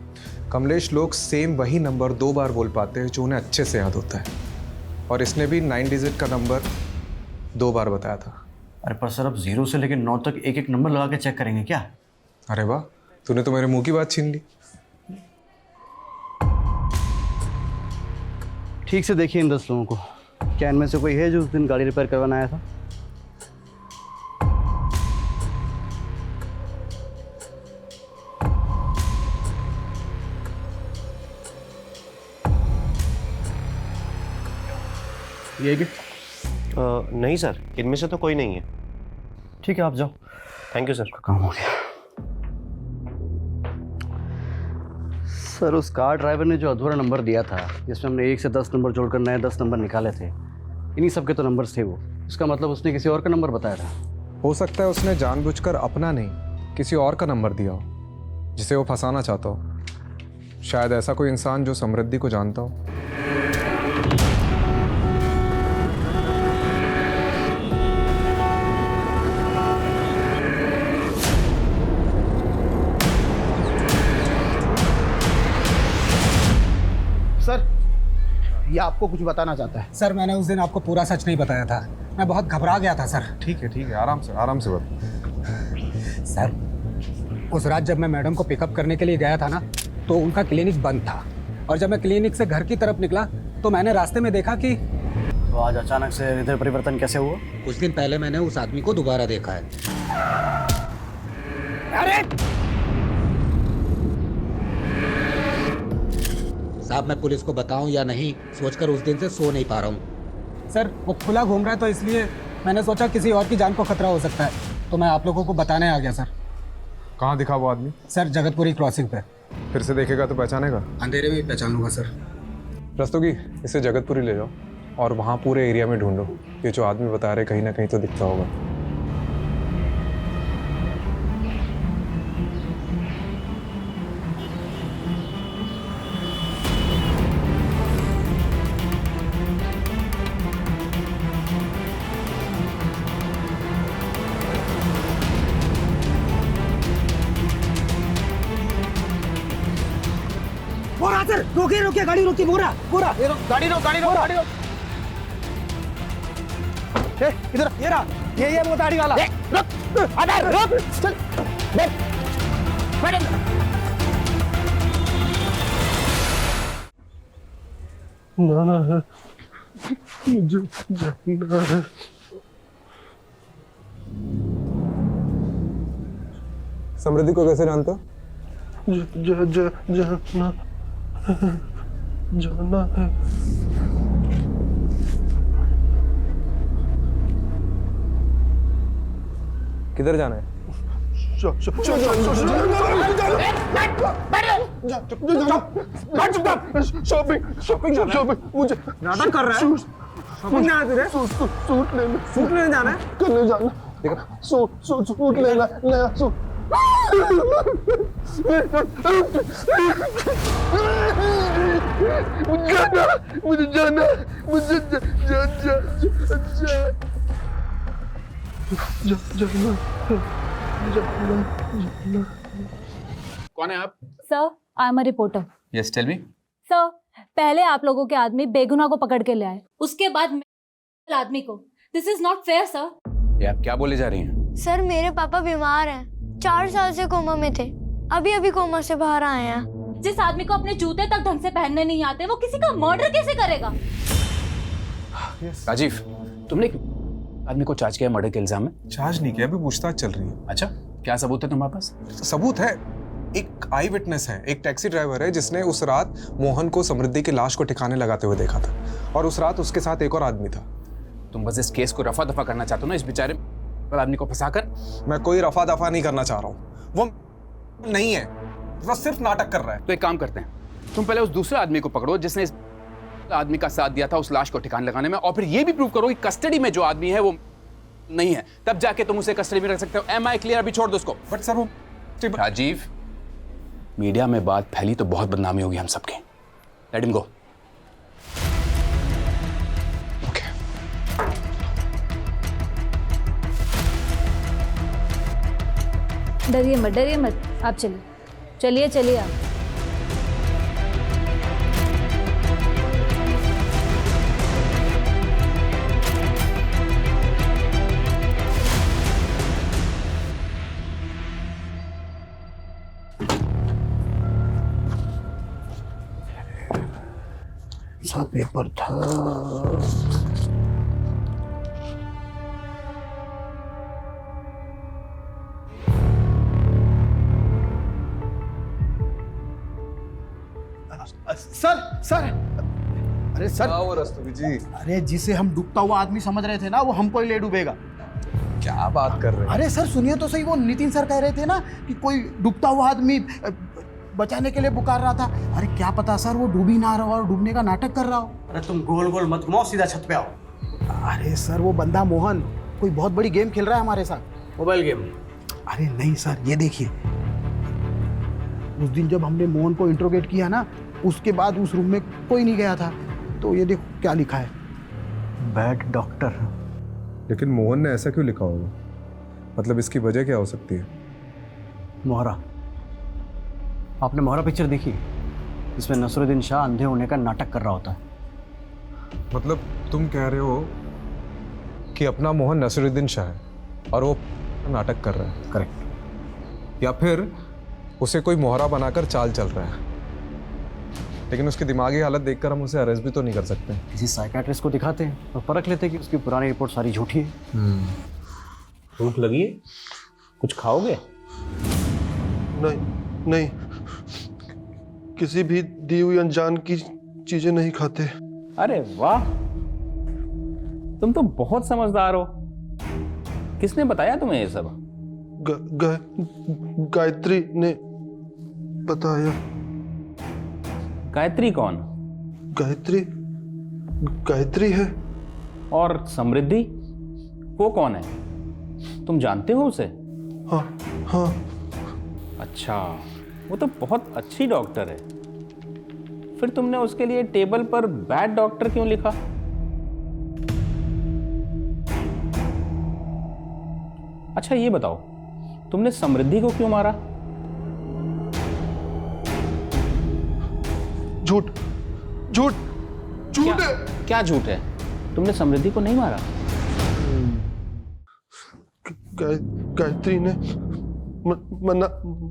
कमलेश, लोग सेम वही नंबर 2 बार बोल पाते हैं जो उन्हें अच्छे से याद होता है, और इसने भी 9 डिजिट का नंबर 2 बार बताया था। अरे पर सर अब 0 से लेकर 9 तक एक एक नंबर लगा के चेक करेंगे क्या? अरे वाह, तूने तो मेरे मुंह की बात छीन ली। ठीक से देखिए इन 10 लोगों को, क्या इनमें से कोई है जो उस दिन गाड़ी रिपेयर करवाना आया था? ये नहीं सर, इनमें से तो कोई नहीं है। ठीक है आप जाओ। Thank you sir. काम हो गया। सर उस कार ड्राइवर ने जो अधूरा नंबर दिया था, जिसमें हमने 1 से 10 नंबर जोड़कर नए 10 नंबर निकाले थे, इन्हीं सब के तो नंबर्स थे वो। इसका मतलब उसने किसी और का नंबर बताया था। हो सकता है उसने जानबूझकर अपना नहीं किसी और का नंबर दिया हो, जिसे वो फंसाना चाहता हो। शायद ऐसा कोई इंसान जो समृद्धि को जानता हो। सर ये आपको कुछ बताना चाहता है। सर मैंने उस दिन आपको पूरा सच नहीं बताया था, मैं बहुत घबरा गया था सर। ठीक है, आराम से बता। सर उस रात जब मैं मैडम को पिकअप करने के लिए गया था ना, तो उनका क्लिनिक बंद था, और जब मैं क्लिनिक से घर की तरफ निकला तो मैंने रास्ते में देखा कि तो आज अचानक से हृदय परिवर्तन कैसे हुआ? कुछ दिन पहले मैंने उस आदमी को दोबारा देखा है। अरे साहब मैं पुलिस को बताऊं या नहीं सोचकर उस दिन से सो नहीं पा रहा हूँ। सर वो खुला घूम रहा है, तो इसलिए मैंने सोचा किसी और की जान को खतरा हो सकता है, तो मैं आप लोगों को बताने आ गया सर। कहाँ दिखा वो आदमी? सर जगतपुरी क्रॉसिंग पे। फिर से देखेगा तो पहचानेगा? अंधेरे में ही पहचान लूंगा सर। रस्तोगी, इसे जगतपुरी ले जाओ। और वहाँ पूरे एरिया में ढूंढो। ये जो आदमी बता रहे कहीं ना कहीं तो दिखता होगा। बोरा सर, रोके रोके, गाड़ी रोकी, बोरा बोरा, गाड़ी रोक, गाड़ी रोक, गाड़ी रोक। इधर ये रहा, ये वो गाड़ी वाला। रुक, अबे रुक, चल, बैठ, बैठ अंदर। जाना है, मुझे जाना है। समृद्धि को कैसे जानते हो? जाना है। किधर जाना है? शॉपिंग मुझे नाटक कर रहा है? शॉपिंग जाना है तुझे? सूट लेने जाना है? करने जाना। सूट लेना, नया सूट। मुझे जाना, कौन है आप? Sir, I am a reporter. Yes, tell me. Sir, पहले आप लोगों के आदमी बेगुनाह को पकड़ के ले आए, उसके बाद आदमी को। This is not fair sir. ये आप क्या बोले जा रही हैं? सर मेरे पापा बीमार हैं, 4 साल से कोमा में थे, अभी अभी कोमा से बाहर आए हैं। जिस आदमी को अपने जूते तक ढंग से पहनने नहीं आते, वो किसी का मर्डर कैसे करेगा? राजीव, तुमने आदमी को चार्ज किया मर्डर के इल्जाम में? चार्ज नहीं किया, अभी पूछताछ चल रही है। अच्छा, क्या सबूत है तुम्हारे पास? सबूत है, एक आई विटनेस है, एक टैक्सी ड्राइवर है जिसने उस रात मोहन को समृद्धि की लाश को ठिकाने लगाते हुए देखा था, और उस रात उसके साथ एक और आदमी था। तुम बस इस केस को रफा दफा करना चाहते हो ना, इस बेचारे आदमी को फंसाकर? मैं कोई रफा दफा नहीं करना चाह रहा हूँ, वो नहीं है, वो सिर्फ नाटक कर रहा है। तो एक काम करते हैं, तुम पहले उस दूसरे आदमी को पकड़ो जिसने इस आदमी का साथ दिया था उस लाश को ठिकाने लगाने में, और फिर ये भी प्रूव करो कि कस्टडी में जो आदमी है वो नहीं है, तब जाके तुम उसे कस्टडी में रख सकते हो। Am I clear? अभी छोड़ दो उसको। बट सर वो राजीव, मीडिया में बात फैली तो बहुत बदनामी होगी हम सबके। Let him go. डरिए मत, आप चलिए आप। सा पेपर था। सर, अरे सर, वो रस्तोगी जी, अरे जिसे हम डूबता हुआ आदमी समझ रहे थे ना, वो हमको ही ले डूबेगा। क्या बात कर रहे हैं? अरे सर सुनिए तो सही, वो नितिन सर कह रहे थे ना कि कोई डूबता हुआ आदमी बचाने के लिए पुकार रहा था। अरे क्या पता सर वो डूब ही ना रहा हो और डूबने का नाटक कर रहा हो। अरे तुम गोल गोल मत घुमाओ, सीधा छत पे आओ। अरे सर वो बंदा मोहन कोई बहुत बड़ी गेम खेल रहा है हमारे साथ, मोबाइल गेम। अरे नहीं सर, ये देखिए, उस दिन जब हमने मोहन को इंट्रोगेट किया ना, उसके बाद उस रूम में कोई नहीं गया था। तो ये देखो क्या लिखा है, बैड डॉक्टर। लेकिन मोहन ने ऐसा क्यों लिखा होगा? मतलब इसकी वजह क्या हो सकती है? मोहरा, आपने मोहरा पिक्चर देखी? इसमें नसरुद्दीन शाह अंधे होने का नाटक कर रहा होता है। मतलब तुम कह रहे हो कि अपना मोहन नसरुद्दीन शाह है और वो नाटक कर रहा है? करेक्ट। या फिर उसे कोई मोहरा बनाकर चाल चल रहा है, लेकिन उसकी दिमागी हालत देखकर हम उसे अरेस्ट भी तो नहीं कर सकते। किसी साइकियाट्रिस्ट को दिखाते हैं और परख लेते हैं कि उसकी पुरानी रिपोर्ट सारी झूठी है। भूख लगी है? कुछ खाओगे? नहीं, किसी भी दी हुई अनजान की चीजें नहीं खाते। अरे वाह, तुम तो बहुत समझदार हो। किसने बताया तुम्हें ये सब? गायत्री ने बताया। गायत्री कौन? गायत्री गायत्री है। और समृद्धि, वो कौन है? तुम जानते हो उसे? हाँ हाँ। अच्छा, वो तो बहुत अच्छी डॉक्टर है। फिर तुमने उसके लिए टेबल पर बैड डॉक्टर क्यों लिखा? अच्छा ये बताओ, तुमने समृद्धि को क्यों मारा? झूठ झूठ झूठ है। क्या झूठ है? तुमने समृद्धि को नहीं मारा? गायत्री ने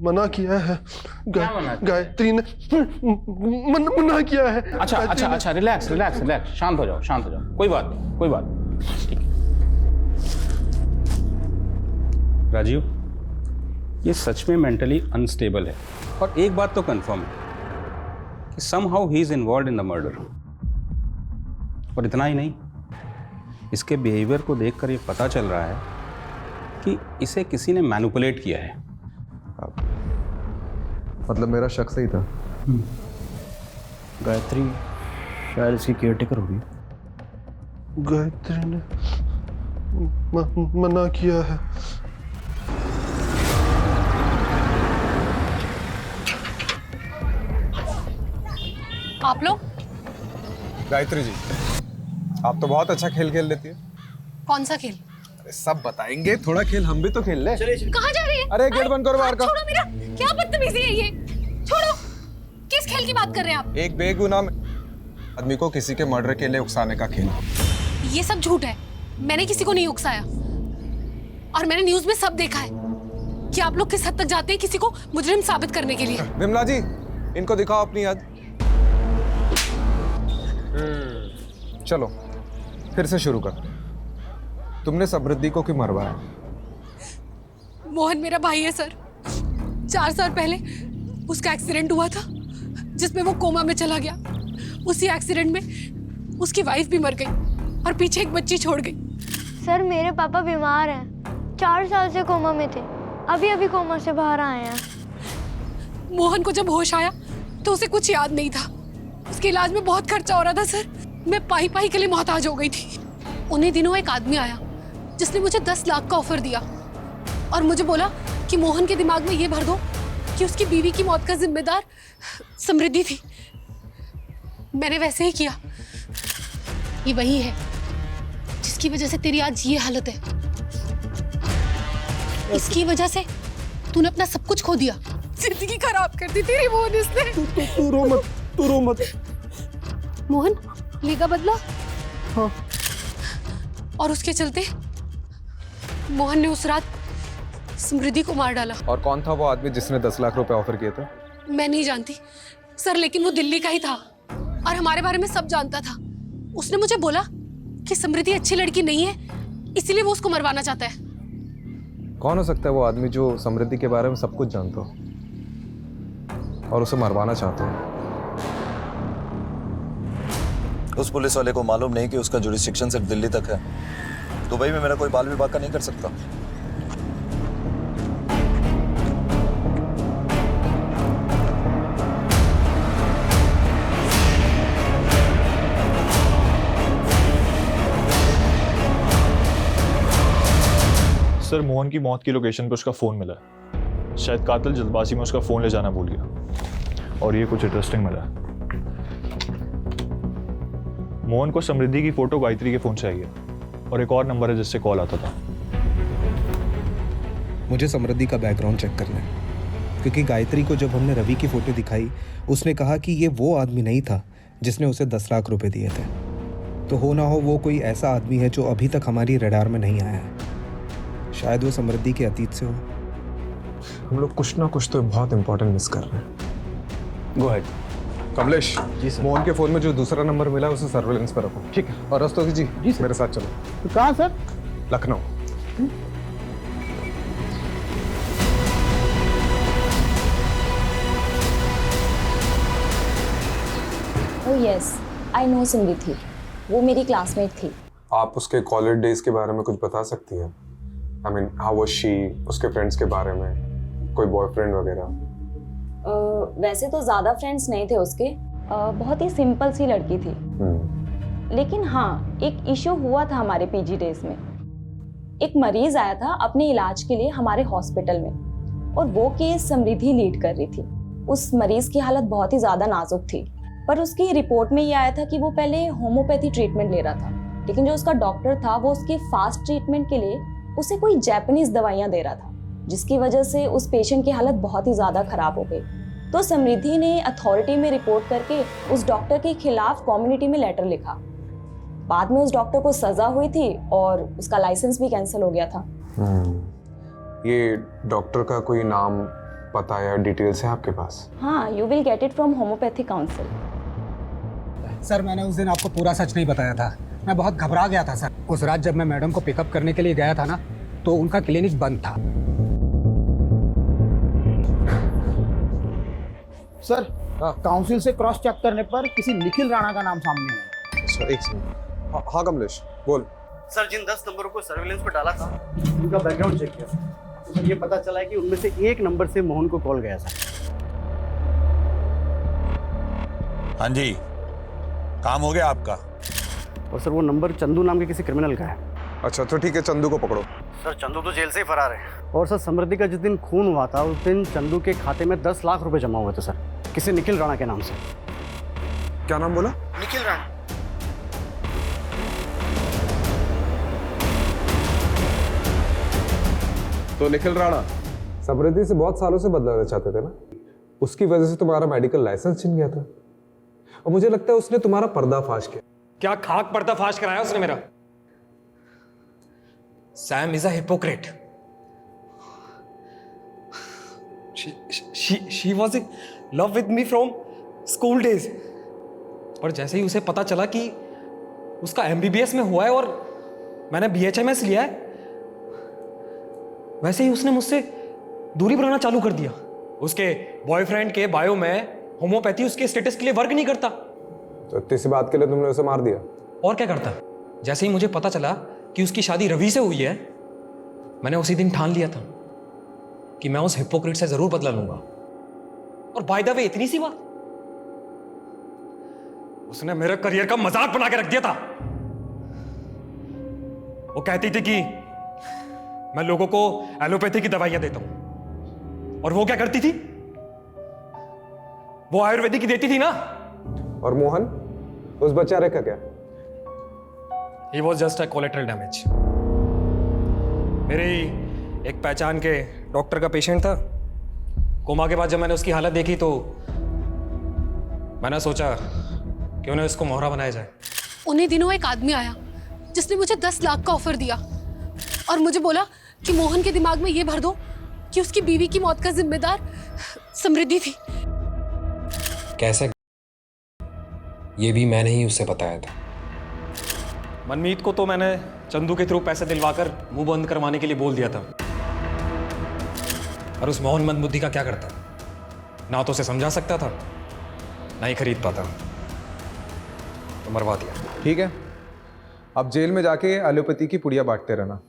मना किया है। गायत्री ने मना किया है। अच्छा, रिलैक्स, शांत हो जाओ, कोई बात नहीं। ठीक है राजीव, ये सच में मेंटली अनस्टेबल है, और एक बात तो कंफर्म है कि somehow he is involved in the murder. और इतना ही नहीं, इसके बिहेवियर को देखकर ये पता चल रहा है कि इसे किसी ने मैनिपुलेट किया है। मतलब मेरा शक सही था। गायत्री शायद इसकी केयरटेकर होगी। गायत्री ने मना किया है। आप लोग? गायत्री जी, आप तो बहुत अच्छा खेल खेल लेती है। कौन सा खेल? अरे सब बताएंगे, थोड़ा खेल हम भी तो खेल ले। कहाँ जा रही है? अरे गेट बंद करो बाहर का। छोड़ो मेरा, क्या बदतमीजी है ये? छोड़ो। किस खेल की बात कर रहे हैं आप? एक बेगुनाह आदमी को किसी के मर्डर के लिए उकसाने का खेल। ये सब झूठ है। मैंने किसी को नहीं उकसाया, और मैंने न्यूज में सब देखा है कि आप लोग किस हद तक जाते हैं किसी को मुजरिम साबित करने के लिए। विमला जी, इनको दिखाओ अपनी याद। चलो फिर से शुरू कर। तुमने समृद्धि को क्यों मरवाया? मोहन मेरा भाई है सर। 4 साल पहले उसका एक्सीडेंट हुआ था जिसमें वो कोमा में चला गया। उसी एक्सीडेंट में उसकी वाइफ भी मर गई और पीछे एक बच्ची छोड़ गई। सर मेरे पापा बीमार हैं, 4 साल से कोमा में थे, अभी अभी कोमा से बाहर आए हैं। मोहन को जब होश आया तो उसे कुछ याद नहीं था। उसके इलाज में बहुत खर्चा हो रहा था सर। मैं पाई के लिए मोहताज हो गई थी। उन्हीं दिनों एक आदमी आया जिसने मुझे 10 लाख का ऑफर दिया और मुझे बोला कि मोहन के दिमाग में ये भर दो कि उसकी बीवी की मौत का जिम्मेदार समृद्धि थी। मैंने वैसे ही किया। ये वही है जिसकी वजह से तेरी आज ये हालत है। इसकी वजह से तूने अपना सब कुछ खो दिया, जिंदगी खराब कर दी तेरी मोहन इसने। तू रो मत। मोहन लेगा बदला? हाँ। और उसके चलते मोहन ने उस रात समृद्धि को मार डाला। और कौन था वो आदमी जिसने 10 लाख रुपए ऑफर किए थे? मैं नहीं जानती सर, लेकिन वो दिल्ली का ही था और हमारे बारे में सब जानता था। उसने मुझे बोला कि समृद्धि अच्छी लड़की नहीं है, इसीलिए वो उसको मरवाना चाहता है। कौन हो सकता है वो आदमी जो समृद्धि के बारे में सब कुछ जानता हो और उसे मरवाना चाहता हो? उस पुलिस वाले को मालूम नहीं कि उसका जुरिस्डिक्शन सिर्फ दिल्ली तक है। दुबई में मेरा कोई बाल विभाग का नहीं कर सकता। सर, मोहन की मौत की लोकेशन पे उसका फ़ोन मिला है। शायद कातिल जल्दबाजी में उसका फ़ोन ले जाना भूल गया। और ये कुछ इंटरेस्टिंग मिला है। मोहन को समृद्धि की फ़ोटो गायत्री के फ़ोन से आई है और एक और नंबर है जिससे कॉल आता था। मुझे समृद्धि का बैकग्राउंड चेक करना है, क्योंकि गायत्री को जब हमने रवि की फ़ोटो दिखाई उसने कहा कि ये वो आदमी नहीं था जिसने उसे 10 लाख रुपए दिए थे। तो हो ना हो वो कोई ऐसा आदमी है जो अभी तक हमारी रडार में नहीं आया है। शायद वो समृद्धि के अतीत से हो। हम लोग कुछ ना कुछ तो बहुत इंपॉर्टेंट मिस कर रहे हैं। Go ahead. Kamlesh ji sir. Mohan के फोन में जो दूसरा नंबर मिला उसे सर्वेलेंस पर रखो। ठीक है। और रस्तोगी जी मेरे साथ चलो। तो कहाँ sir? Lucknow. Oh yes, I know Samriddhi. वो मेरी क्लासमेट थी। आप उसके कॉलेज डेज के बारे में कुछ बता सकती हैं? I mean how was she, उसके फ्रेंड्स के बारे में, कोई बॉयफ्रेंड वगैरह? वैसे तो ज़्यादा फ्रेंड्स नहीं थे उसके। बहुत ही सिंपल सी लड़की थी। लेकिन हाँ, एक इशू हुआ था हमारे पीजी डेज में। एक मरीज आया था अपने इलाज के लिए हमारे हॉस्पिटल में और वो केस समृद्धि लीड कर रही थी। उस मरीज की हालत बहुत ही ज़्यादा नाजुक थी, पर उसकी रिपोर्ट में ये आया था कि वो पहले होम्योपैथी ट्रीटमेंट ले रहा था, लेकिन जो उसका डॉक्टर था वो उसके फास्ट ट्रीटमेंट के लिए उसे कोई जापानीज दवाइयाँ दे रहा था, जिसकी वजह से उस पेशेंट की हालत बहुत ही ज़्यादा खराब हो गई। तो समृद्धि ने अथॉरिटी में रिपोर्ट करके उस डॉक्टर के खिलाफ कम्युनिटी में लेटर लिखा। बाद में उस डॉक्टर को सज़ा हुई थी और उसका लाइसेंस भी कैंसिल हो गया था। ये डॉक्टर का कोई नाम, पता या डिटेल्स है आपके पास? हाँ, you will get it from homeopathy council. Sir, मैंने उस दिन आपको पूरा सच नहीं बताया था। मैं बहुत घबरा गया था सर। उस रात जब मैं मैडम को पिकअप करने के लिए गया था ना, तो उनका क्लिनिक बंद था। सर, काउंसिल से क्रॉस चेक करने पर किसी निखिल राणा का नाम सामने आया। सर एक सेकंड। हाँ कमलेश बोल। सर, जिन 10 नंबरों को सर्विलेंस पर डाला था उनका बैकग्राउंड चेक किया तो सर ये पता चला है कि उनमें से एक नंबर से मोहन को कॉल गया था। हाँ जी, काम हो गया आपका। और सर वो नंबर चंदू नाम के किसी क्रिमिनल का है। अच्छा तो ठीक है, चंदू को पकड़ो। सर चंदू तो जेल से ही फरार है। और सर समृद्धि का जिस दिन खून हुआ था उस दिन चंदू के खाते में 10 लाख रुपए जमा हुए थे सर, किसी निखिल राणा के नाम से। क्या नाम बोला? निखिल राणा। तो निखिल राणा समृद्धि से बहुत सालों से बदलाना चाहते थे ना, उसकी वजह से तुम्हारा मेडिकल लाइसेंस छिन गया था और मुझे लगता है उसने तुम्हारा पर्दाफाश किया। क्या खाक पर्दाफाश कराया उसने मेरा? Sam is a hypocrite. She was in love with me from school days, और जैसे ही उसे पता चला कि उसका MBBS में हुआ है और मैंने BHMS लिया है, वैसे ही उसने मुझसे दूरी बनाना चालू कर दिया। उसके बॉयफ्रेंड के बायो में होम्योपैथी उसके स्टेटस के लिए वर्क नहीं करता। तो इतनी सी बात के लिए तुमने उसे मार दिया? और क्या करता? जैसे ही मुझे पता चला कि उसकी शादी रवि से हुई है, मैंने उसी दिन ठान लिया था कि मैं उस हिपोक्रेट से जरूर बदला लूंगा। और बाय द वे, इतनी सी बात, उसने मेरे करियर का मजाक बना के रख दिया था। वो कहती थी कि मैं लोगों को एलोपैथी की दवाइयां देता हूं, और वो क्या करती थी? वो आयुर्वेदिक की देती थी ना। और मोहन, उस बेचारे का क्या? He was just a collateral damage. मेरी एक पहचान के डॉक्टर का पेशेंट था। कोमा के बाद जब मैंने उसकी हालत देखी तो मैंने सोचा क्यों ना इसको मोहरा बनाया जाए। उन्हीं दिनों एक आदमी आया जिसने मुझे 10 लाख का ऑफर दिया और मुझे बोला कि मोहन के दिमाग में ये भर दो कि उसकी बीवी की मौत का जिम्मेदार समृद्धि थी। कैसे? ये भी मैंने ही उसे बताया था। मनमीत को तो मैंने चंदू के थ्रू पैसे दिलवाकर मुंह बंद करवाने के लिए बोल दिया था, और उस मोहन मंदबुद्धि का क्या करता? ना तो उसे समझा सकता था, ना ही खरीद पाता, तो मरवा दिया। ठीक है, अब जेल में जाके एलोपैथी की पुड़िया बांटते रहना।